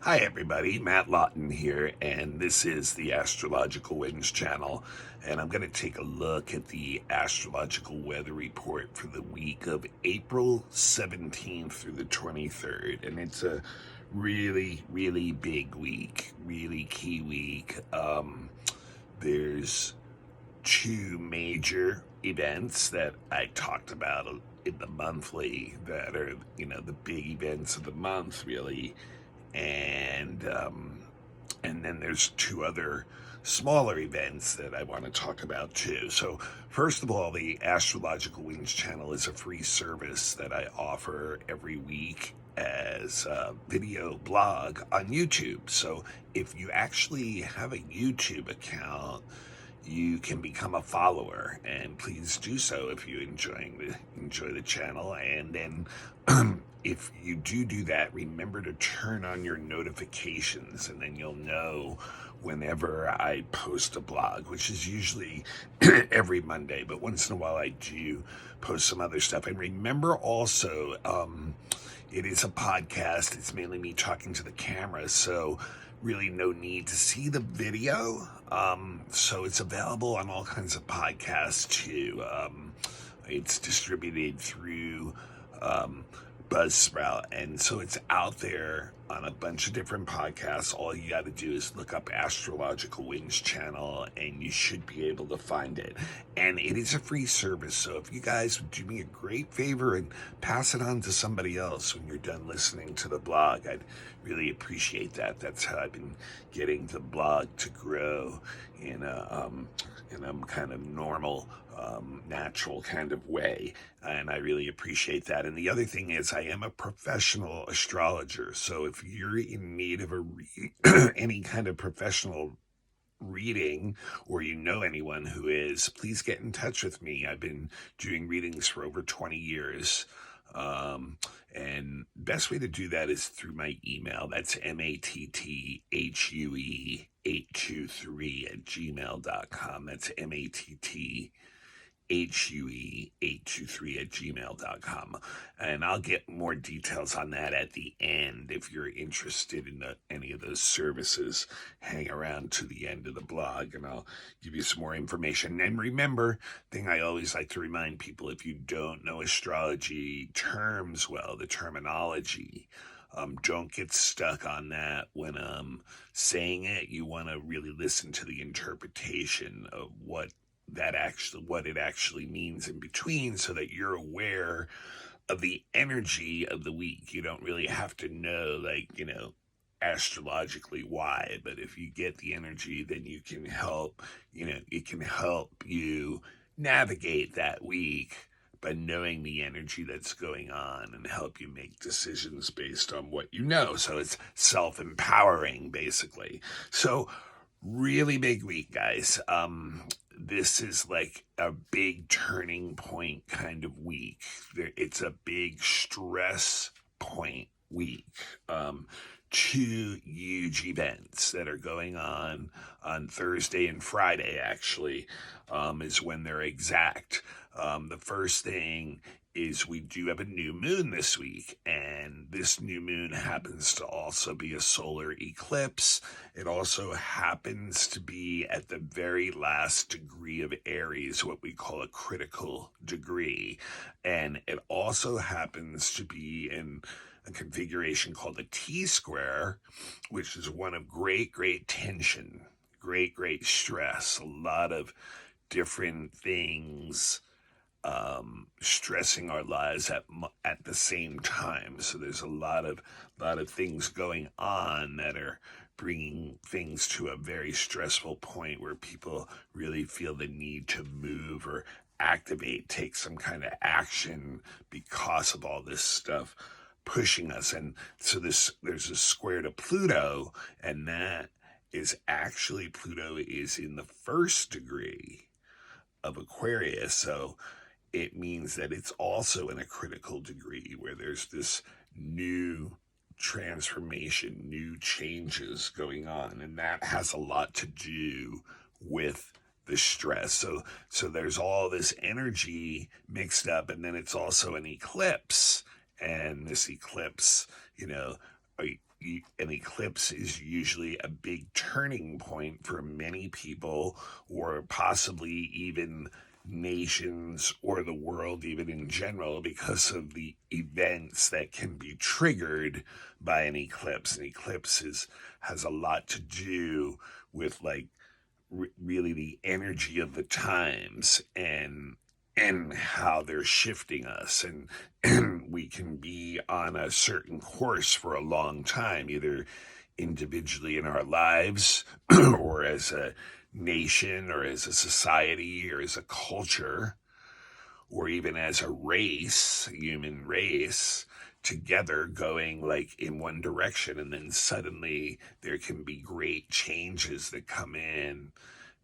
Hi everybody, Matt Lawton here, and this is the Astrological Winds channel, and I'm going to take a look at the astrological weather report for the week of April 17th through the 23rd, and it's a really big week, really key week. There's two major events that I talked about in the monthly that are, the big events of the month, really, and then there's two other smaller events that I want to talk about too. So first of all, the Astrological Wings channel is a free service that I offer every week as a video blog on YouTube. So if you actually have a YouTube account, you can become a follower, and please do so if you enjoy the channel. And then if you do that, remember to turn on your notifications, and then you'll know whenever I post a blog, which is usually every Monday, but once in a while I do post some other stuff. And remember also, it is a podcast. It's mainly me talking to the camera, so really no need to see the video. So it's available on all kinds of podcasts too. It's distributed through Buzzsprout, and so it's out there on a bunch of different podcasts. All you got to do is look up Astrological Wings channel, and you should be able to find it. And it is a free service, so if you guys would do me a great favor and pass it on to somebody else when you're done listening to the blog, I'd really appreciate that. That's how I've been getting the blog to grow in a kind of normal, natural kind of way, and I really appreciate that. And the other thing is, I am a professional astrologer, so if you're in need of any kind of professional reading, or you know anyone who is, please get in touch with me. I've been doing readings for over 20 years. And best way to do that is through my email. That's matthue823@gmail.com. That's matthue823@gmail.com. And I'll get more details on that at the end. If you're interested in any of those services, hang around to the end of the blog and I'll give you some more information. And remember, thing I always like to remind people, if you don't know astrology terms well, the terminology, don't get stuck on that when saying it. You want to really listen to the interpretation of what it actually means in between, so that you're aware of the energy of the week. You don't really have to know, astrologically why, but if you get the energy, then you can help, it can help you navigate that week by knowing the energy that's going on, and help you make decisions based on what you know. So it's self-empowering, basically. So really big week, guys. This is like a big turning point kind of week. It's a big stress point week. Two huge events that are going on Thursday and Friday, actually, is when they're exact. The first thing is we do have a new moon this week, and this new moon happens to also be a solar eclipse. It also happens to be at the very last degree of Aries, what we call a critical degree, and it also happens to be in a configuration called a T-square, which is one of great tension, great stress, a lot of different things stressing our lives at the same time. So there's a lot of things going on that are bringing things to a very stressful point, where people really feel the need to move or activate, take some kind of action because of all this stuff pushing us. And so there's a square to Pluto, and that is actually, Pluto is in the first degree of Aquarius, so it means that it's also in a critical degree, where there's this new transformation, new changes going on, and that has a lot to do with the stress. So there's all this energy mixed up, and then it's also an eclipse, and this eclipse, an eclipse is usually a big turning point for many people, or possibly even nations or the world even in general, because of the events that can be triggered by an eclipse. An eclipse has a lot to do with like really the energy of the times and how they're shifting us, and we can be on a certain course for a long time, either individually in our lives or as a nation or as a society or as a culture or even as a race, a human race, together going like in one direction, and then suddenly there can be great changes that come in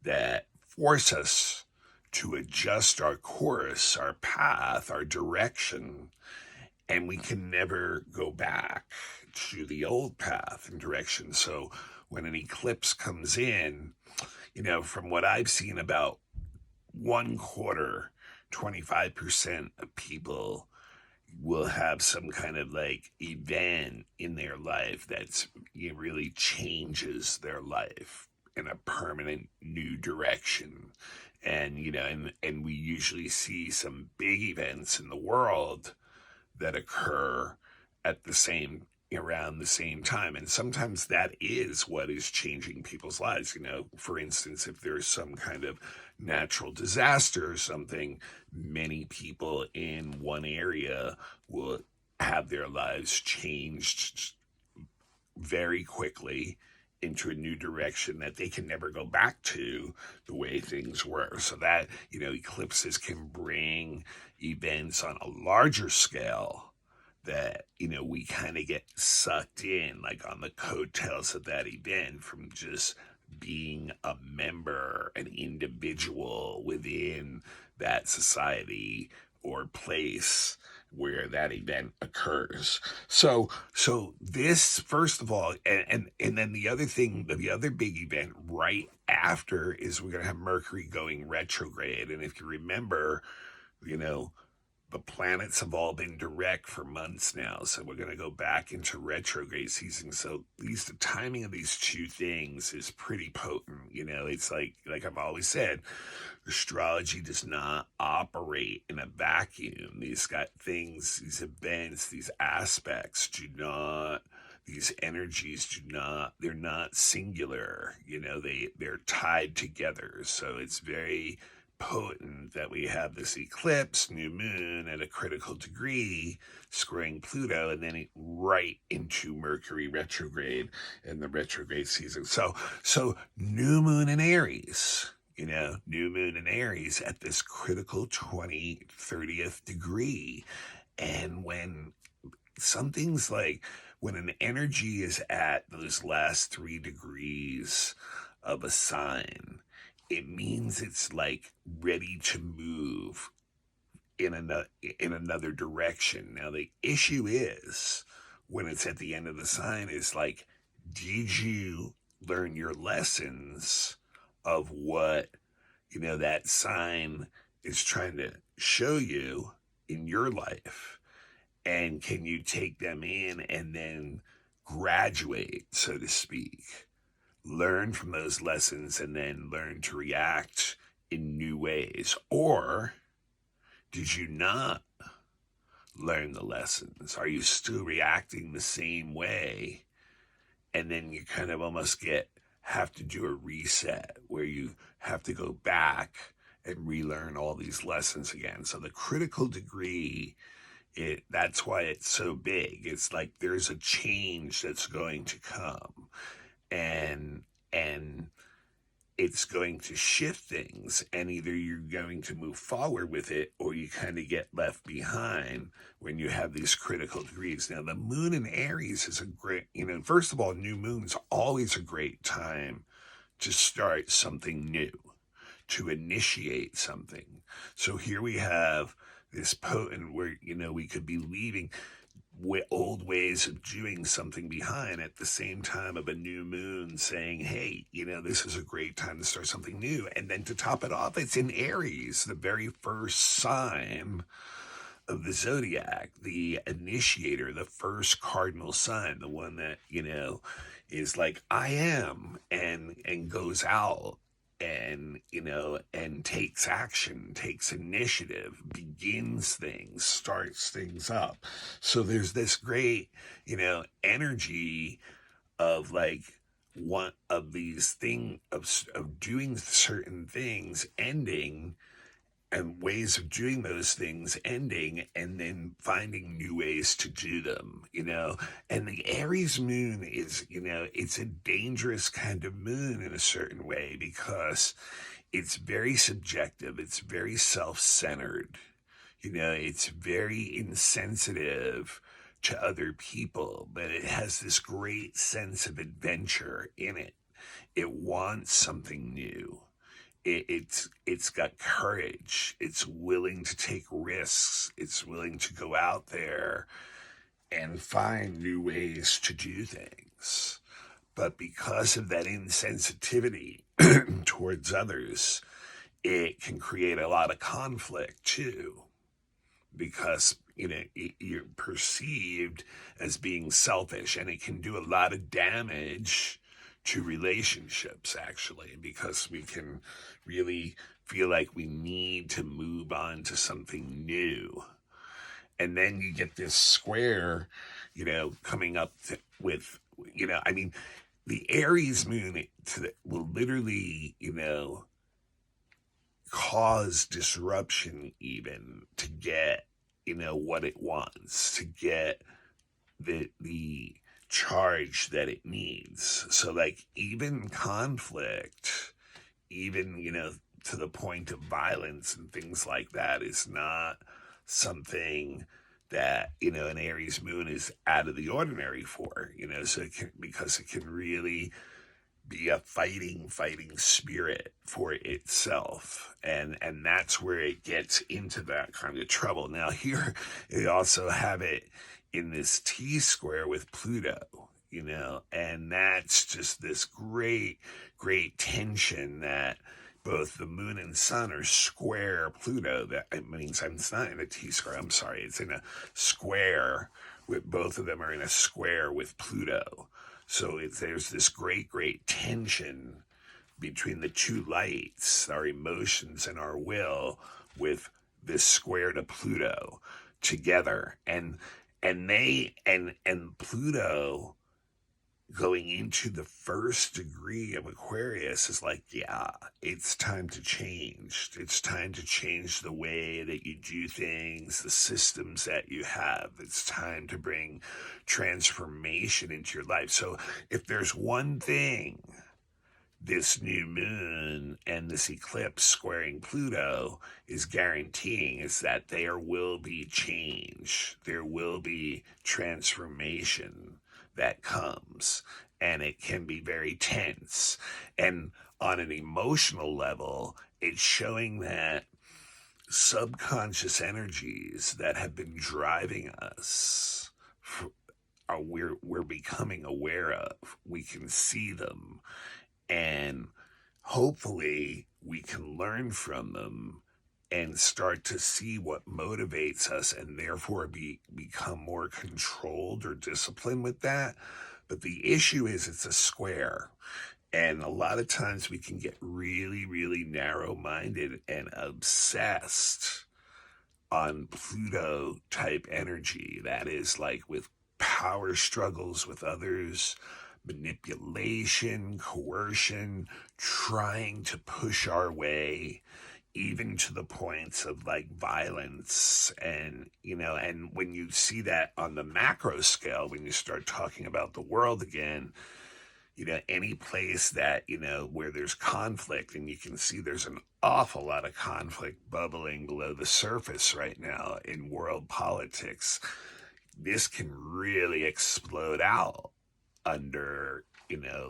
that force us to adjust our course, our path, our direction, and we can never go back to the old path and direction. So when an eclipse comes in, from what I've seen, about one quarter, 25% of people will have some kind of like event in their life that's really changes their life in a permanent new direction. And and we usually see some big events in the world that occur at the same around the same time, and sometimes that is what is changing people's lives. For instance, if there's some kind of natural disaster or something, many people in one area will have their lives changed very quickly into a new direction that they can never go back to the way things were. So that, eclipses can bring events on a larger scale that, we kind of get sucked in, like on the coattails of that event, from just being a member, an individual within that society or place where that event occurs. So this, first of all, and then the other thing, the other big event right after is we're going to have Mercury going retrograde. And if you remember, the planets have all been direct for months now, so we're going to go back into retrograde season. So the timing of these two things is pretty potent. It's like I've always said, astrology does not operate in a vacuum. These these events, these aspects these energies they're not singular. They're tied together. So it's very potent that we have this eclipse, new moon at a critical degree, squaring Pluto, and then right into Mercury retrograde and the retrograde season. So new moon in Aries, new moon in Aries at this critical 30th degree. And when something's like, when an energy is at those last 3 degrees of a sign, it means it's like ready to move in another direction. Now the issue is, when it's at the end of the sign, is like, did you learn your lessons of what that sign is trying to show you in your life, and can you take them in and then graduate, so to speak? Learn from those lessons and then learn to react in new ways? Or did you not learn the lessons? Are you still reacting the same way? And then you kind of almost have to do a reset where you have to go back and relearn all these lessons again. So the critical degree, that's why it's so big. It's like there's a change that's going to come. And it's going to shift things, and either you're going to move forward with it or you kind of get left behind when you have these critical degrees. Now, the moon in Aries is a great, first of all, new moon's always a great time to start something new, to initiate something. So here we have this potent where, we could be leaving old ways of doing something behind at the same time of a new moon saying, hey, this is a great time to start something new. And then to top it off, it's in Aries, the very first sign of the zodiac, the initiator, the first cardinal sign, the one that, is like, I am, and goes out and, and takes action, takes initiative, begins things, starts things up. So there's this great, energy of like one of these things of doing certain things ending, and ways of doing those things ending, and then finding new ways to do them, and the Aries moon is, it's a dangerous kind of moon in a certain way, because it's very subjective, it's very self-centered, it's very insensitive to other people, but it has this great sense of adventure in it. It wants something new. It's got courage. It's willing to take risks. It's willing to go out there and find new ways to do things. But because of that insensitivity towards others, it can create a lot of conflict too, because you're perceived as being selfish, and it can do a lot of damage to relationships, actually, because we can really feel like we need to move on to something new. And then you get this square, coming up with, I mean, the Aries moon will literally, cause disruption even to get, what it wants, to get the charge that it needs. So like even conflict, even, to the point of violence and things like that, is not something that, an Aries moon is out of the ordinary for, so because it can really be a fighting spirit for itself, and that's where it gets into that kind of trouble. Now here they also have it in this T-square with Pluto, and that's just this great tension that both the moon and sun are square Pluto. That means it's not in a T-square, I'm sorry, it's in a square, with both of them are in a square with Pluto. So there's this great tension between the two lights, our emotions and our will, with this square to Pluto together. And Pluto going into the first degree of Aquarius is like, yeah, it's time to change. It's time to change the way that you do things, the systems that you have. It's time to bring transformation into your life. So if there's one thing this new moon and this eclipse squaring Pluto is guaranteeing, is that there will be change. There will be transformation that comes, and it can be very tense. And on an emotional level, it's showing that subconscious energies that have been driving us we're becoming aware of. We can see them, and hopefully we can learn from them and start to see what motivates us, and therefore become more controlled or disciplined with that. But the issue is it's a square. And a lot of times we can get really narrow-minded and obsessed on Pluto type energy. That is like with power struggles with others, manipulation, coercion, trying to push our way, even to the points of like violence. And and when you see that on the macro scale, when you start talking about the world again, any place that, where there's conflict, and you can see there's an awful lot of conflict bubbling below the surface right now in world politics, this can really explode out under,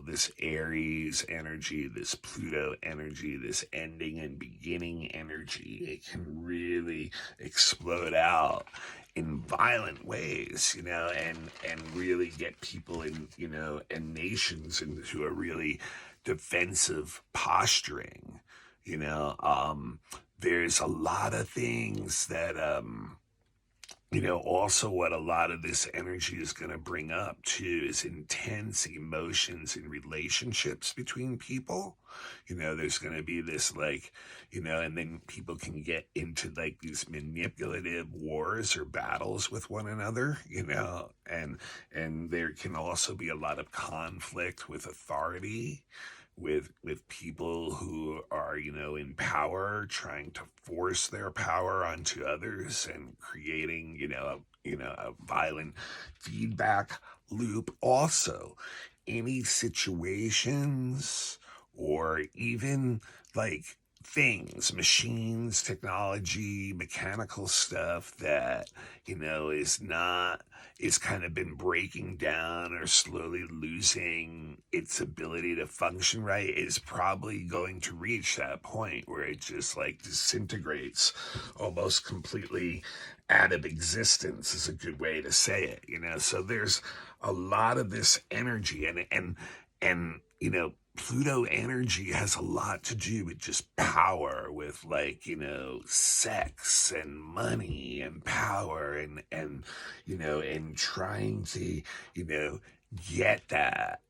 this Aries energy, this Pluto energy, this ending and beginning energy. It can really explode out in violent ways, and really get people in, and nations into a really defensive posturing. There's a lot of things that Also what a lot of this energy is going to bring up too is intense emotions in relationships between people. There's going to be this and then people can get into like these manipulative wars or battles with one another, and there can also be a lot of conflict with authority, with people who are in power trying to force their power onto others and creating a violent feedback loop. Also, any situations or even like things, machines, technology, mechanical stuff that is kind of been breaking down or slowly losing its ability to function right, is probably going to reach that point where it just like disintegrates almost completely out of existence, is a good way to say it. So there's a lot of this energy, and Pluto energy has a lot to do with just power, with sex and money and power, and trying to, get that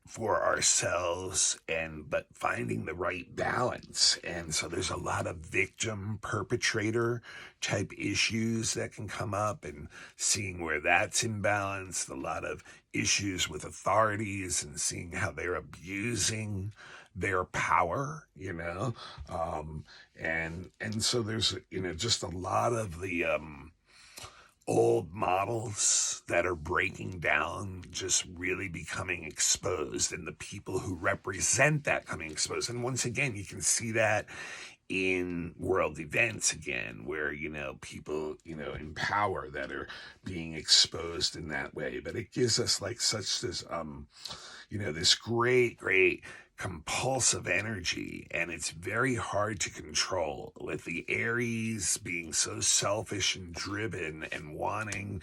for ourselves, but finding the right balance. And so there's a lot of victim perpetrator type issues that can come up, and seeing where that's imbalanced, a lot of issues with authorities and seeing how they're abusing their power, and so there's just a lot of the old models that are breaking down, just really becoming exposed, and the people who represent that coming exposed. And once again, you can see that in world events again, where people in power that are being exposed in that way. But it gives us like such this this great compulsive energy, and it's very hard to control, with the Aries being so selfish and driven and wanting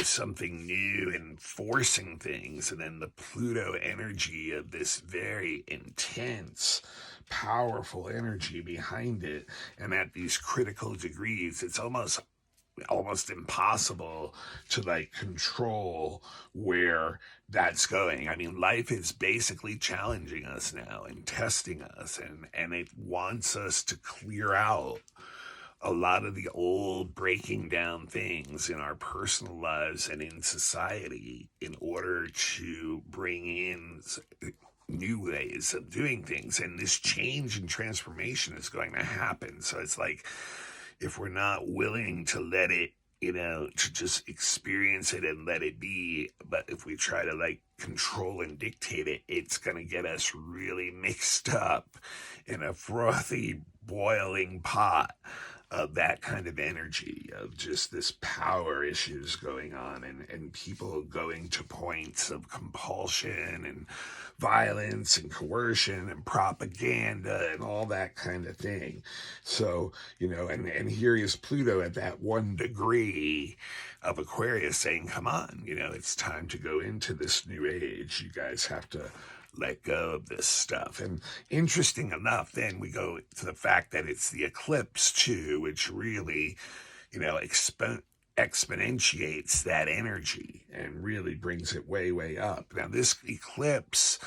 something new and forcing things, and then the Pluto energy of this very intense, powerful energy behind it. And at these critical degrees, it's almost impossible to like control where that's going. I mean, life is basically challenging us now and testing us, and it wants us to clear out a lot of the old breaking down things in our personal lives and in society, in order to bring in new ways of doing things. And this change and transformation is going to happen. So it's like, if we're not willing to let it, to just experience it and let it be, but if we try to like control and dictate it, it's going to get us really mixed up in a frothy, boiling pot of that kind of energy, of just this power issues going on, and people going to points of compulsion and violence and coercion and propaganda and all that kind of thing. So, and here is Pluto at that 1 degree of Aquarius saying, come on, it's time to go into this new age. You guys have to let go of this stuff. And interesting enough, then we go to the fact that it's the eclipse too, which really, exponentiates that energy and really brings it way up. Now, this eclipse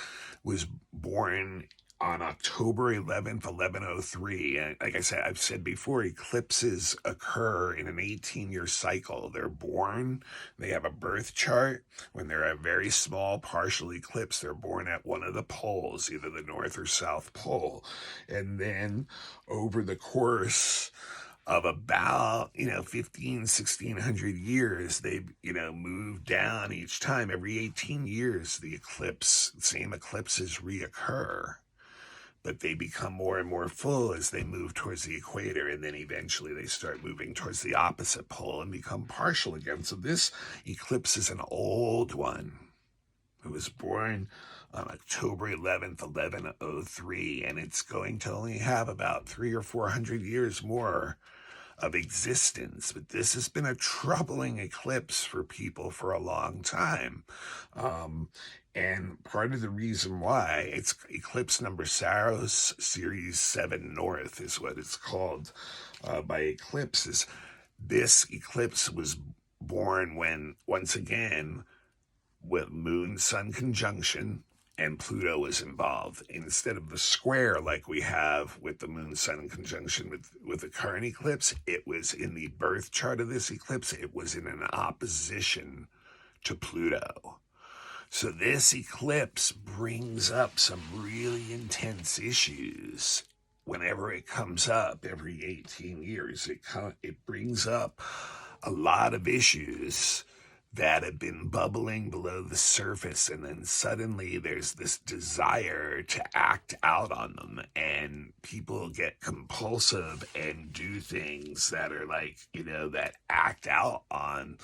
was born on October 11th, 1103. And like I said, I've said before, eclipses occur in an 18-year cycle. They're born, they have a birth chart. When they're a very small partial eclipse, they're born at one of the poles, either the North or South Pole. And then over the course of about 1600 years, they've moved down each time. Every 18 years the same eclipses reoccur, but they become more and more full as they move towards the equator, and then eventually they start moving towards the opposite pole and become partial again. So this eclipse is an old one. It was born on October 11th, 1103, and it's going to only have about 300 or 400 years more of existence. But this has been a troubling eclipse for people for a long time. And part of the reason why, it's eclipse number Saros Series 7 North is what it's called by eclipses. This eclipse was born when, once again, with Moon-Sun conjunction and Pluto was involved. Instead of the square like we have with the Moon-Sun conjunction with the current eclipse, it was in the birth chart of this eclipse, it was in an opposition to Pluto. So this eclipse brings up some really intense issues. Whenever it comes up every 18 years, it brings up a lot of issues that have been bubbling below the surface, and then suddenly there's this desire to act out on them, and people get compulsive and do things that are like, that act out on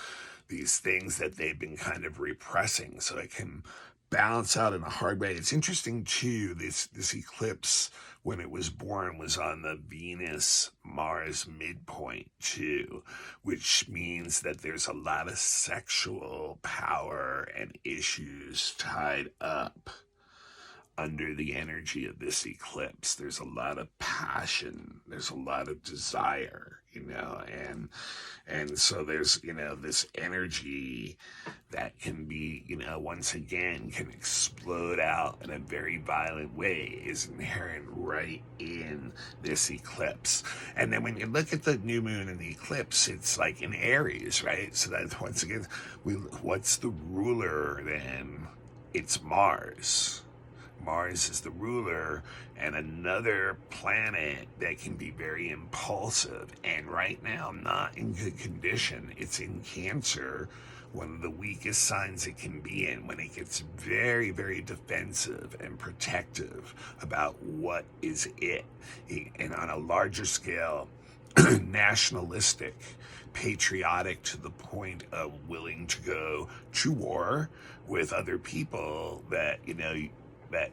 these things that they've been kind of repressing. So it can balance out in a hard way. It's interesting too, this eclipse, when it was born, was on the Venus-Mars midpoint too, which means that there's a lot of sexual power and issues tied up under the energy of this eclipse. There's a lot of passion, there's a lot of desire, and so there's, this energy that can be, once again, can explode out in a very violent way, is inherent right in this eclipse. And then when you look at the new moon and the eclipse, it's like in Aries, right? So that's, once again, what's the ruler then? It's Mars. Mars is the ruler, and another planet that can be very impulsive, and right now not in good condition. It's in Cancer, one of the weakest signs it can be in, when it gets very, very defensive and protective about what is it. And on a larger scale, nationalistic, patriotic to the point of willing to go to war with other people that, that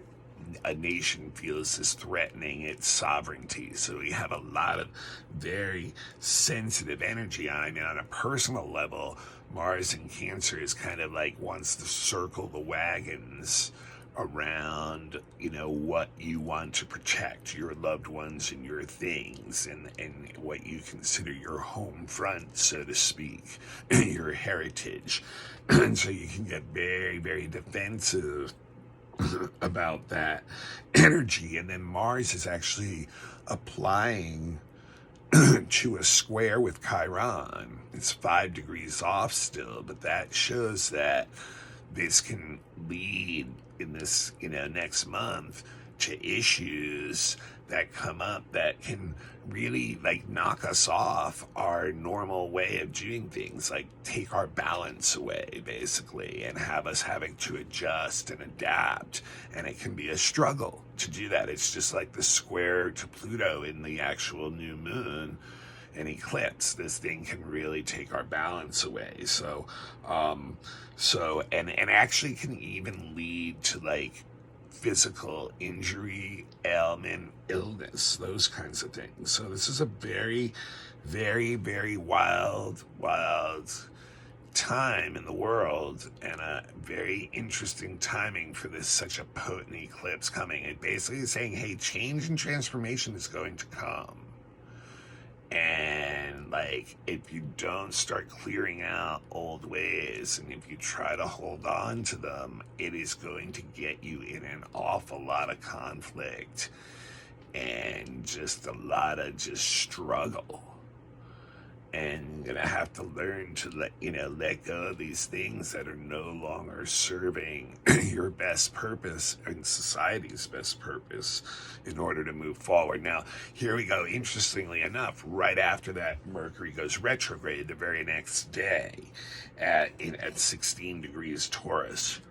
a nation feels is threatening its sovereignty. So we have a lot of very sensitive energy on. I mean, on a personal level, Mars in Cancer is kind of like wants to circle the wagons around, what you want to protect, your loved ones and your things, and what you consider your home front, so to speak, your heritage. And so you can get very, very defensive about that energy. And then Mars is actually applying to a square with Chiron. It's 5 degrees off still, but that shows that this can lead in this, next month to issues that come up that can really like knock us off our normal way of doing things, like take our balance away basically, and have us having to adjust and adapt. And it can be a struggle to do that. It's just like the square to Pluto in the actual new moon and eclipse. This thing can really take our balance away. So and actually can even lead to like physical injury, ailment, illness, those kinds of things. So this is a very, very, very wild time in the world, and a very interesting timing for this such a potent eclipse coming. It basically is saying, hey, change and transformation is going to come. And like, if you don't start clearing out old ways, and if you try to hold on to them, it is going to get you in an awful lot of conflict and just a lot of just struggle. And you're gonna have to learn to let go of these things that are no longer serving your best purpose and society's best purpose in order to move forward. Now, here we go. Interestingly enough, right after that, Mercury goes retrograde the very next day at 16 degrees Taurus.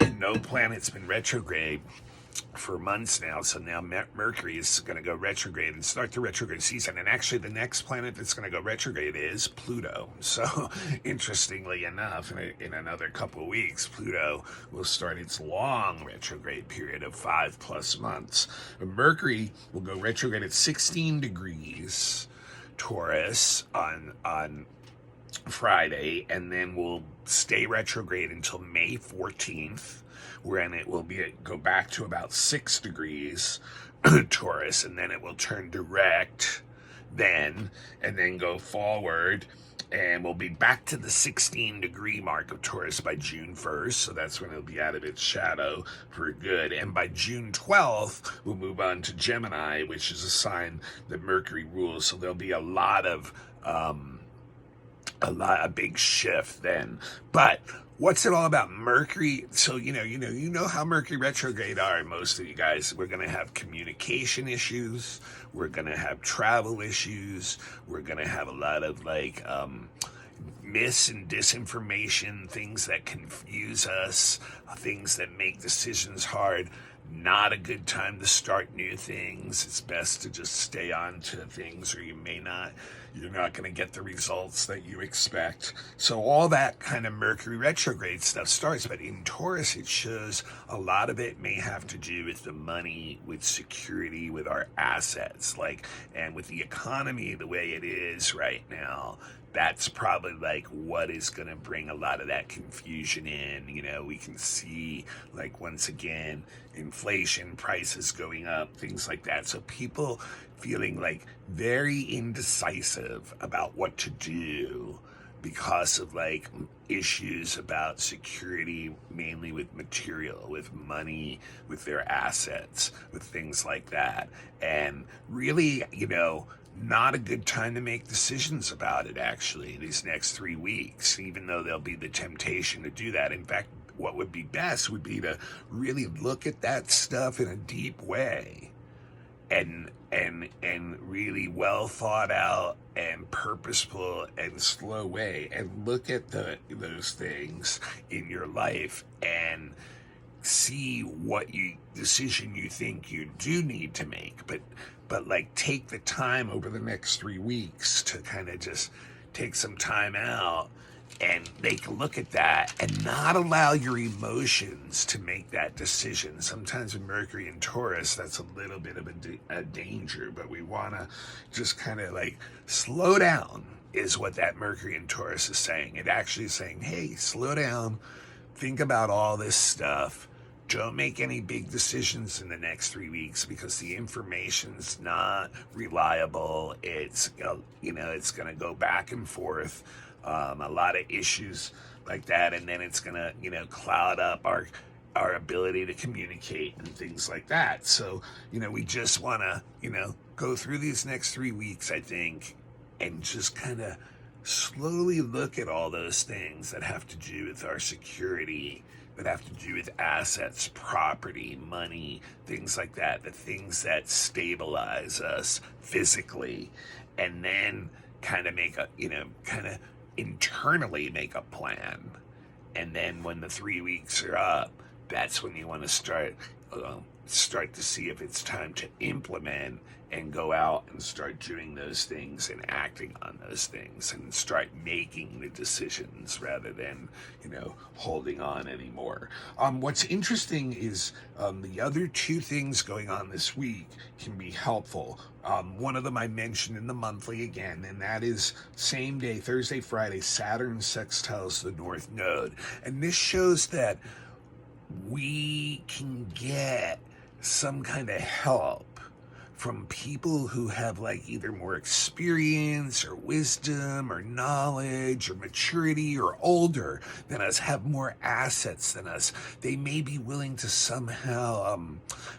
And no planet's been retrograde for months now, so now Mercury is going to go retrograde and start the retrograde season. And actually the next planet that's going to go retrograde is Pluto. So interestingly enough, in another couple of weeks, Pluto will start its long retrograde period of 5+ months. Mercury will go retrograde at 16 degrees Taurus on Friday, and then will stay retrograde until May 14th, when it will go back to about 6 degrees Taurus, and then it will turn direct then, and then go forward. And we'll be back to the 16-degree mark of Taurus by June 1st. So that's when it'll be out of its shadow for good. And by June 12th, we'll move on to Gemini, which is a sign that Mercury rules. So there'll be a big shift then. But what's it all about? Mercury. So, you know how Mercury retrograde are, most of you guys. We're going to have communication issues. We're going to have travel issues. We're going to have a lot of mis and disinformation, things that confuse us, things that make decisions hard. Not a good time to start new things. It's best to just stay on to things, or you're not going to get the results that you expect. So all that kind of Mercury retrograde stuff starts, but in Taurus, it shows a lot of it may have to do with the money, with security, with our assets, and with the economy the way it is right now. That's probably what is going to bring a lot of that confusion in. We can see once again, inflation, prices going up, things like that. So people feeling very indecisive about what to do because of issues about security, mainly with material, with money, with their assets, with things like that. And really, not a good time to make decisions about it, actually, these next 3 weeks, even though there'll be the temptation to do that. In fact, what would be best would be to really look at that stuff in a deep way and really well thought out and purposeful and slow way, and look at those things in your life and see what decision you think you do need to make, but take the time over the next 3 weeks to kind of just take some time out and take a look at that, and not allow your emotions to make that decision. Sometimes with Mercury and Taurus, that's a little bit of a danger, but we want to just kind of slow down, is what that Mercury and Taurus is saying. It actually is saying, hey, slow down, think about all this stuff. Don't make any big decisions in the next 3 weeks, because the information's not reliable. It's it's going to go back and forth, a lot of issues like that, and then it's going to cloud up our ability to communicate and things like that. So we just want to go through these next 3 weeks, I think, and just kind of slowly look at all those things that have to do with our security, that have to do with assets, property, money, things like that, the things that stabilize us physically, and then kind of internally make a plan. And then when the 3 weeks are up, that's when you want to start to see if it's time to implement and go out and start doing those things and acting on those things, and start making the decisions rather than holding on anymore. What's interesting is the other two things going on this week can be helpful. One of them I mentioned in the monthly again, and that is same day, Thursday, Friday, Saturn sextiles the North Node. And this shows that we can get some kind of help from people who have either more experience or wisdom or knowledge or maturity, or older than us, have more assets than us. They may be willing to somehow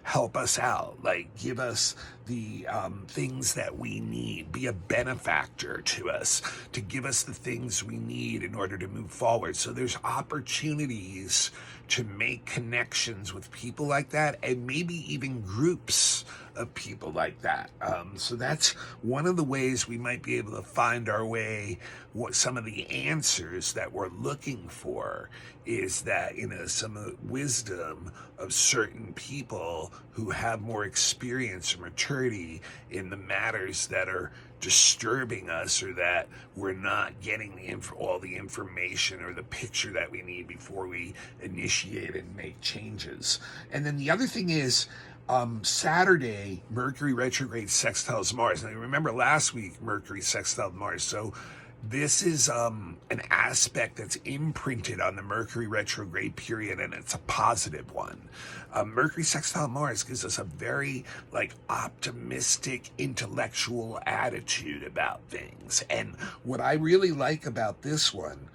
help us out, give us the things that we need, be a benefactor to us, to give us the things we need in order to move forward. So there's opportunities to make connections with people like that, and maybe even groups of people like that. So that's one of the ways we might be able to find our way. What some of the answers that we're looking for is that, some of the wisdom of certain people who have more experience or maturity in the matters that are disturbing us, or that we're not getting all the information or the picture that we need before we initiate and make changes. And then the other thing is, Saturday, Mercury retrograde sextiles Mars. Now, remember last week, Mercury sextiled Mars. So This is an aspect that's imprinted on the Mercury retrograde period, and it's a positive one. Mercury sextile Mars gives us a very optimistic, intellectual attitude about things. And what I really like about this one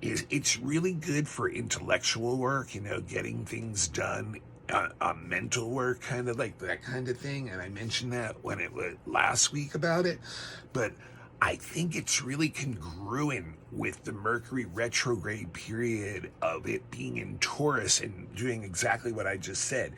is it's really good for intellectual work, getting things done, mental work, kind of like that kind of thing. And I mentioned that when it was last week about it, but I think it's really congruent with the Mercury retrograde period of it being in Taurus and doing exactly what I just said.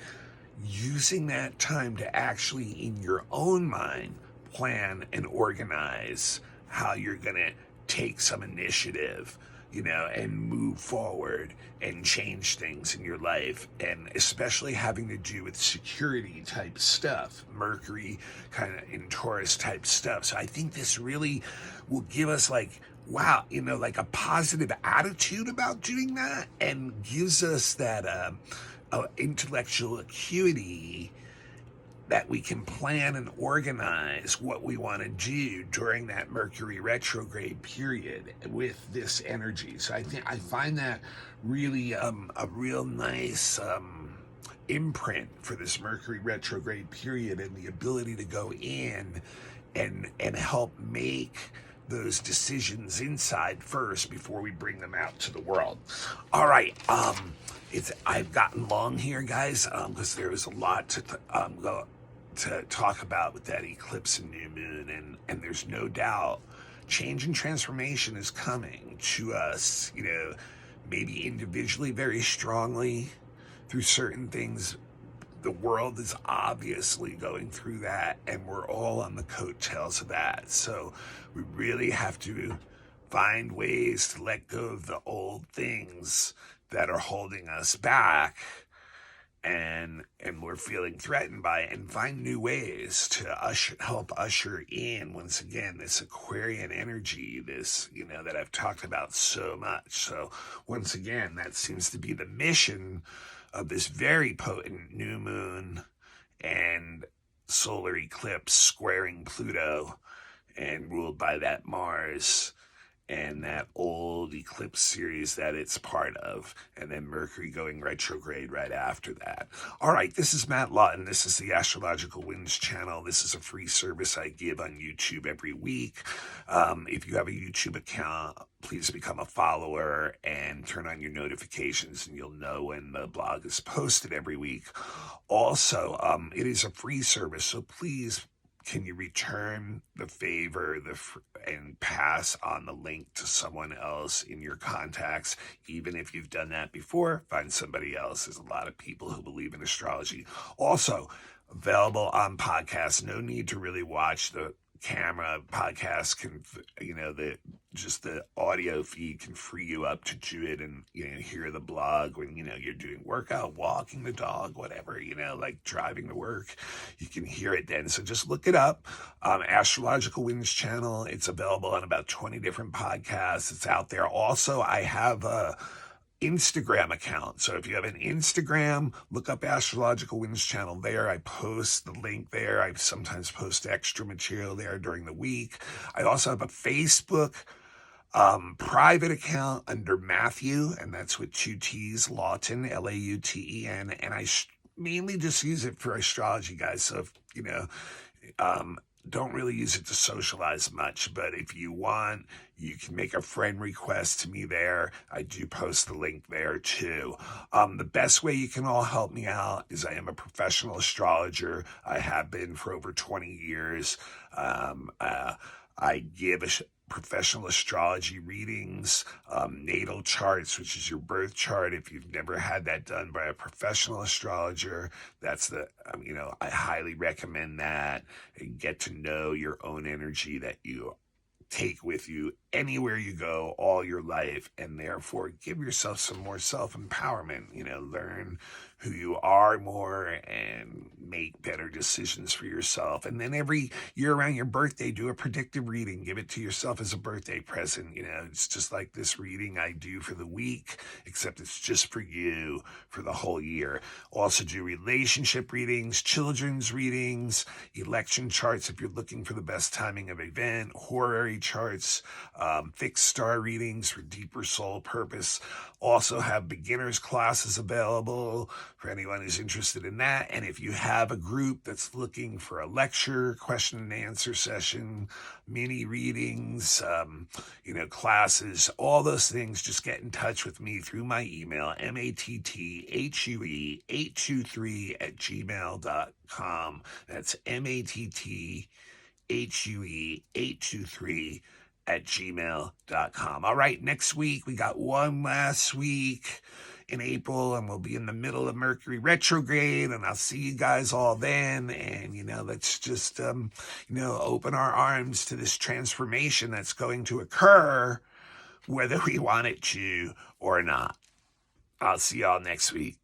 Using that time to actually, in your own mind, plan and organize how you're going to take some initiative, and move forward and change things in your life, and especially having to do with security type stuff, Mercury kind of in Taurus type stuff. So I think this really will give us wow, a positive attitude about doing that, and gives us that intellectual acuity that we can plan and organize what we want to do during that Mercury retrograde period with this energy. So I find that really a real nice imprint for this Mercury retrograde period, and the ability to go in and help make those decisions inside first before we bring them out to the world. All right, I've gotten long here, guys, because there is a lot to talk about with that eclipse and new moon, and there's no doubt change and transformation is coming to us, maybe individually very strongly through certain things. The world is obviously going through that, and we're all on the coattails of that. So we really have to find ways to let go of the old things that are holding us back and we're feeling threatened by it, and find new ways to help usher in, once again, this Aquarian energy, this, that I've talked about so much. So once again, that seems to be the mission of this very potent new moon and solar eclipse squaring Pluto and ruled by that Mars and that old eclipse series that it's part of, and then Mercury going retrograde right after that. All right, this is Matt Lawton. This is the Astrological Winds channel. This is a free service I give on YouTube every week. If you have a YouTube account, please become a follower and turn on your notifications, and you'll know when the blog is posted every week. Also, it is a free service, so please, can you return the favor and pass on the link to someone else in your contacts? Even if you've done that before, find somebody else. There's a lot of people who believe in astrology. Also, available on podcasts. No need to really watch the camera. Podcasts can, just the audio feed can free you up to do it and, hear the blog when, you're doing workout, walking the dog, whatever, like driving to work. You can hear it then. So just look it up. Astrological Winds channel. It's available on about 20 different podcasts. It's out there. Also, I have a Instagram account. So if you have an Instagram, look up Astrological Winds channel there. I post the link there. I sometimes post extra material there during the week. I also have a Facebook private account under Matthew, and that's with 2 T's, Lawton, Lauten, and I mainly just use it for astrology, guys. So if, don't really use it to socialize much, but if you want, you can make a friend request to me there. I do post the link there too. The best way you can all help me out is I am a professional astrologer. I have been for over 20 years. I give professional astrology readings, natal charts, which is your birth chart. If you've never had that done by a professional astrologer, that's I highly recommend that, and get to know your own energy that you take with you anywhere you go all your life, and therefore give yourself some more self-empowerment, learn who you are more and make better decisions for yourself. And then every year around your birthday, do a predictive reading. Give it to yourself as a birthday present. It's just like this reading I do for the week, except it's just for you for the whole year. Also do relationship readings, children's readings, election charts if you're looking for the best timing of event, horary charts, fixed star readings for deeper soul purpose. Also have beginners classes available for anyone who's interested in that. And if you have a group that's looking for a lecture, question and answer session, mini readings, classes, all those things, just get in touch with me through my email, mattHue823@gmail.com. That's mattHue823@gmail.com. All right, next week, we got one last week in April, and we'll be in the middle of Mercury retrograde, and I'll see you guys all then. And, let's just, open our arms to this transformation that's going to occur, whether we want it to or not. I'll see y'all next week.